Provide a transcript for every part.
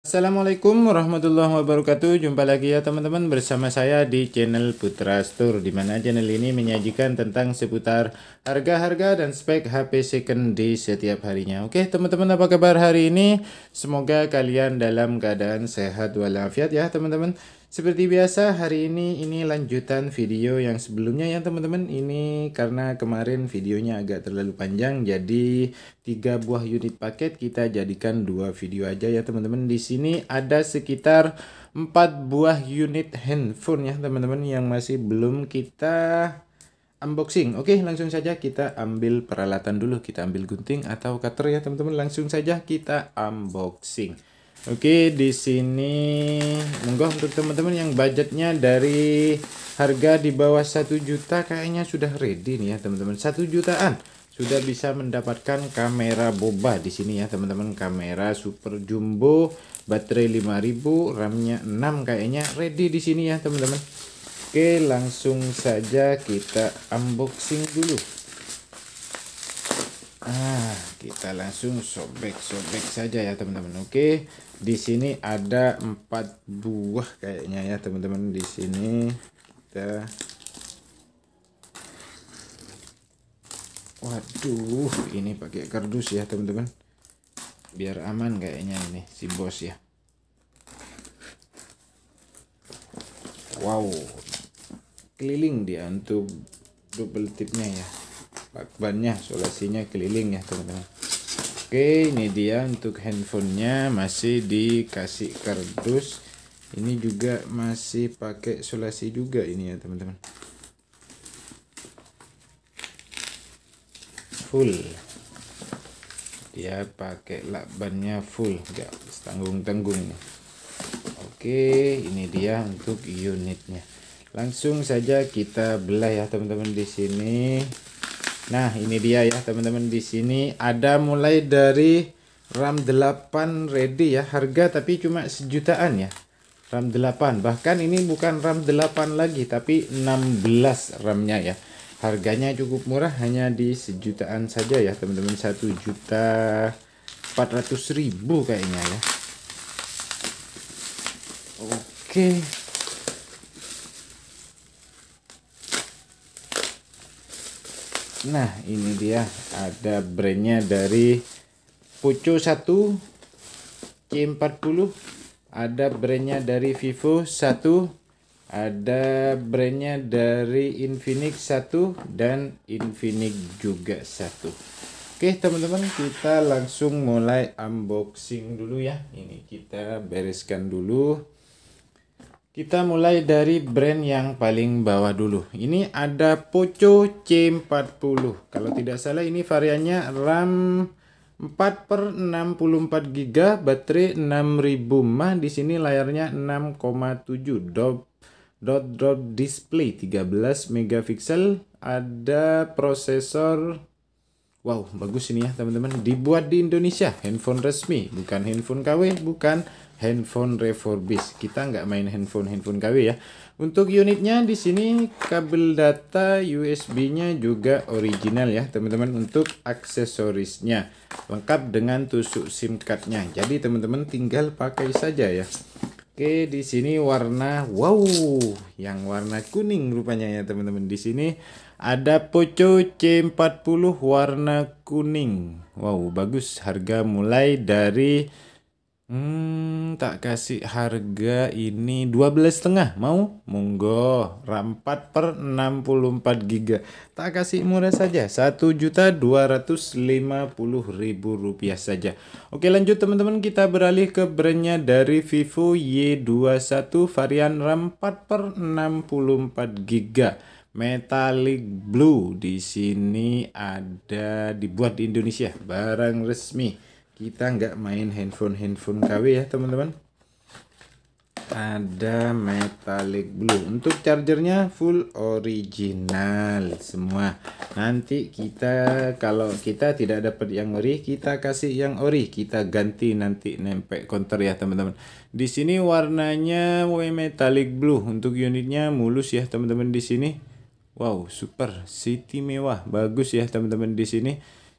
Assalamualaikum warahmatullahi wabarakatuh. Jumpa lagi ya teman-teman bersama saya di channel Putra Store, di mana channel ini menyajikan tentang seputar harga-harga dan spek HP second di setiap harinya. Oke teman-teman, apa kabar hari ini? Semoga kalian dalam keadaan sehat walafiat ya teman-teman. Seperti biasa hari ini lanjutan video yang sebelumnya ya teman-teman. Ini karena kemarin videonya agak terlalu panjang, jadi 3 buah unit paket kita jadikan 2 video aja ya teman-teman. Di sini ada sekitar 4 buah unit handphone ya teman-teman yang masih belum kita unboxing. Oke, langsung saja kita ambil peralatan dulu. Kita ambil gunting atau cutter ya teman-teman. Langsung saja kita unboxing. Oke, di sini monggo untuk teman-teman yang budgetnya dari harga di bawah 1 juta kayaknya sudah ready nih ya teman-teman. 1 jutaan sudah bisa mendapatkan kamera boba di sini ya teman-teman. Kamera super jumbo, baterai 5000, RAM-nya 6 kayaknya ready di sini ya teman-teman. Oke, langsung saja kita unboxing dulu. Kita langsung sobek-sobek saja ya teman-teman. Oke, di sini ada 4 buah kayaknya ya teman-teman. Di sini kita, waduh, ini pakai kardus ya teman-teman, biar aman kayaknya ini si bos ya. Wow, keliling dia untuk double tipnya ya. Lakbannya, solasinya keliling ya teman-teman. Oke, ini dia untuk handphonenya, masih dikasih kardus. Ini juga masih pakai solasi juga ini ya teman-teman. Full, dia pakai lakbannya full, nggak tanggung-tanggung. Oke, ini dia untuk unitnya. Langsung saja kita belah ya teman-teman di sini. Nah, ini dia ya teman-teman, di sini ada mulai dari RAM 8 ready ya, harga tapi cuma sejutaan ya. RAM 8, bahkan ini bukan RAM 8 lagi tapi 16 RAM-nya ya. Harganya cukup murah, hanya di sejutaan saja ya teman-teman, 1.400.000 kayaknya ya. Oke. Nah, ini dia, ada brandnya dari Poco 1 C40, ada brandnya dari Vivo 1, ada brandnya dari Infinix 1, dan Infinix juga 1. Oke teman-teman, kita langsung mulai unboxing dulu ya. Ini kita bereskan dulu. Kita mulai dari brand yang paling bawah dulu. Ini ada Poco C40. Kalau tidak salah ini variannya RAM 4/64 GB, baterai 6000 mAh. Di sini layarnya 6,7 dot display 13 megapiksel. Ada prosesor. Wow, bagus ini ya teman-teman. Dibuat di Indonesia, handphone resmi, bukan handphone KW, bukan handphone refurbish. Kita nggak main handphone KW ya. Untuk unitnya di sini kabel data USB-nya juga original ya teman-teman. Untuk aksesorisnya lengkap dengan tusuk SIM card-nya. Jadi teman-teman tinggal pakai saja ya. Oke, di sini warna, wow, yang warna kuning rupanya ya teman-teman. Di sini ada Poco C40 warna kuning. Wow, bagus. Harga mulai dari tak kasih harga ini 12,5. Mau? Monggo. RAM 4/64 GB. Tak kasih murah saja, Rp1.250.000 saja. Oke, lanjut teman-teman, kita beralih ke brandnya dari Vivo Y21 varian RAM 4/64 GB. Metallic blue. Di sini ada dibuat di Indonesia, barang resmi. Kita nggak main handphone KW ya teman-teman. Ada metallic blue. Untuk chargernya full original semua. Nanti kita, kalau kita tidak dapat yang ori, kita kasih yang ori, kita ganti nanti nempel counter ya teman-teman. Di sini warnanya metallic blue. Untuk unitnya mulus ya teman-teman di sini. Wow, super city mewah, bagus ya teman-teman di sini.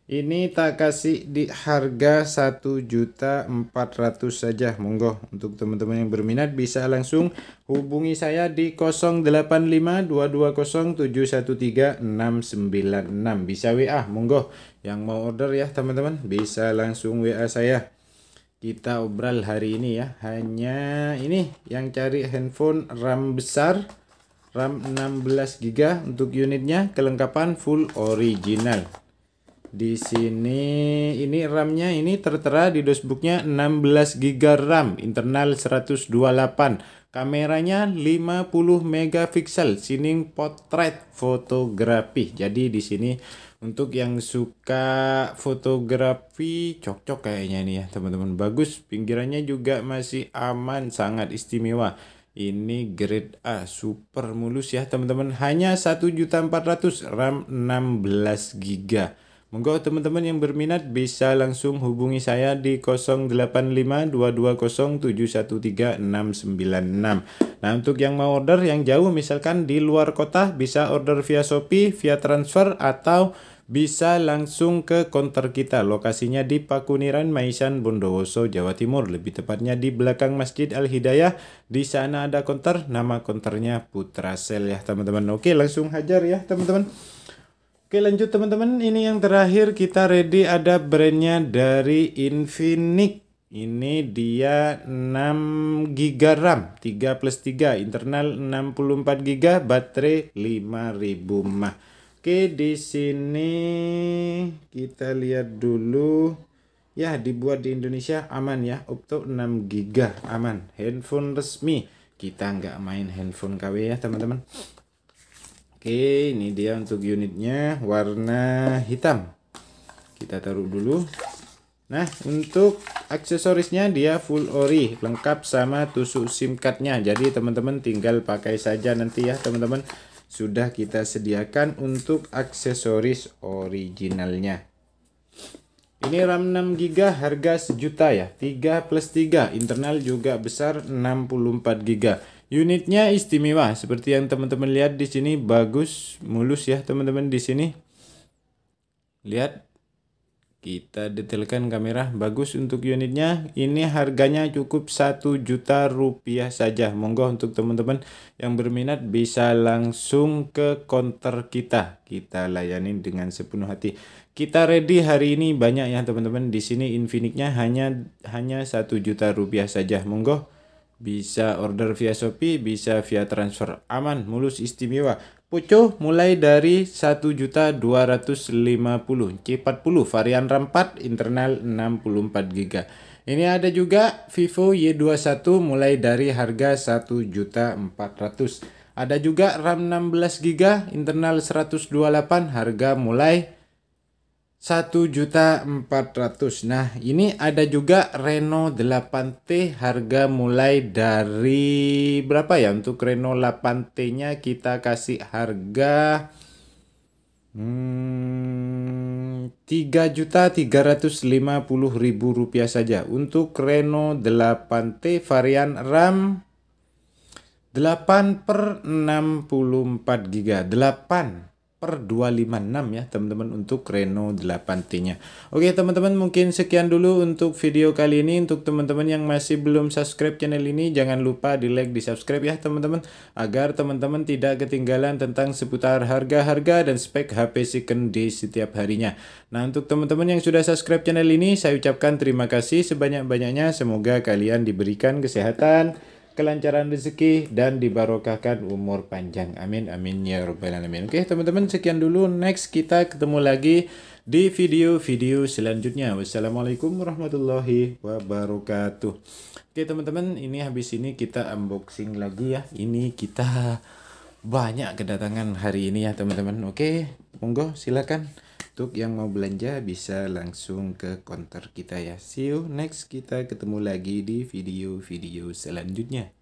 Ini tak kasih di harga 1.400.000 saja. Monggo untuk teman-teman yang berminat bisa langsung hubungi saya di 085220713696. Bisa WA, monggo. Yang mau order ya teman-teman bisa langsung WA saya. Kita obral hari ini ya. Hanya ini yang cari handphone RAM besar, RAM 16 GB untuk unitnya, kelengkapan full original. Di sini ini RAM-nya ini tertera di dashboardnya 16 GB RAM, internal 128. Kameranya 50 megapiksel, sining potret fotografi. Jadi di sini untuk yang suka fotografi cocok kayaknya nih ya, teman-teman. Bagus, pinggirannya juga masih aman, sangat istimewa. Ini grade A, super mulus ya, teman-teman. Hanya 1.400.000, RAM 16 GB. Monggo teman-teman yang berminat bisa langsung hubungi saya di 085220713696. Nah, untuk yang mau order yang jauh misalkan di luar kota bisa order via Shopee, via transfer, atau bisa langsung ke konter kita. Lokasinya di Pakuniran, Maisan, Bondowoso, Jawa Timur. Lebih tepatnya di belakang Masjid Al-Hidayah. Di sana ada konter, nama konternya Putra Sel ya teman-teman. Oke, langsung hajar ya teman-teman. Oke, lanjut teman-teman, ini yang terakhir kita ready, ada brandnya dari Infinix. Ini dia 6 GB RAM, 3+3, internal 64 GB, baterai 5000 mAh. Oke, di sini kita lihat dulu. Ya, dibuat di Indonesia aman ya, Opto 6 GB aman. Handphone resmi. Kita nggak main handphone KW ya teman-teman. Oke, ini dia untuk unitnya, warna hitam. Kita taruh dulu. Nah, untuk aksesorisnya dia full ori, lengkap sama tusuk SIM cardnya. Jadi teman-teman tinggal pakai saja nanti ya teman-teman. Sudah kita sediakan untuk aksesoris originalnya. Ini RAM 6 GB, harga 1 juta ya, 3+3, internal juga besar 64 GB. Unitnya istimewa seperti yang teman-teman lihat di sini, bagus, mulus ya teman-teman di sini. Lihat, kita detailkan kamera, bagus untuk unitnya. Ini harganya cukup 1 juta rupiah saja. Monggo untuk teman-teman yang berminat bisa langsung ke konter kita. Kita layani dengan sepenuh hati. Kita ready hari ini banyak ya teman-teman. Di sini Infinix-nya hanya 1 juta rupiah saja. Monggo. Bisa order via Shopee, bisa via transfer, aman, mulus, istimewa. Poco mulai dari 1.250.000, C40 varian RAM 4, internal 64 GB. Ini ada juga Vivo Y21 mulai dari harga 1.400.000. Ada juga RAM 16 GB, internal 128, harga mulai 1.400.000. Nah, ini ada juga Reno 8T, harga mulai dari berapa ya? Untuk Reno 8T-nya kita kasih harga 3.350.000 rupiah saja. Untuk Reno 8T varian RAM 8/64 GB, 8/256 ya teman-teman untuk Reno 8T-nya. Oke teman-teman, mungkin sekian dulu untuk video kali ini. Untuk teman-teman yang masih belum subscribe channel ini, jangan lupa di like, di subscribe ya teman-teman, agar teman-teman tidak ketinggalan tentang seputar harga-harga dan spek HP second di setiap harinya. Nah, untuk teman-teman yang sudah subscribe channel ini, saya ucapkan terima kasih sebanyak-banyaknya. Semoga kalian diberikan kesehatan, kelancaran rezeki, dan dibarokahkan umur panjang. Amin amin ya rabbal alamin. Oke teman-teman, sekian dulu. Next kita ketemu lagi di video-video selanjutnya. Wassalamualaikum warahmatullahi wabarakatuh. Oke teman-teman, ini habis ini kita unboxing lagi ya. Ini kita banyak kedatangan hari ini ya teman-teman. Oke, monggo silakan. Untuk yang mau belanja bisa langsung ke konter kita ya. See you next, kita ketemu lagi di video-video selanjutnya.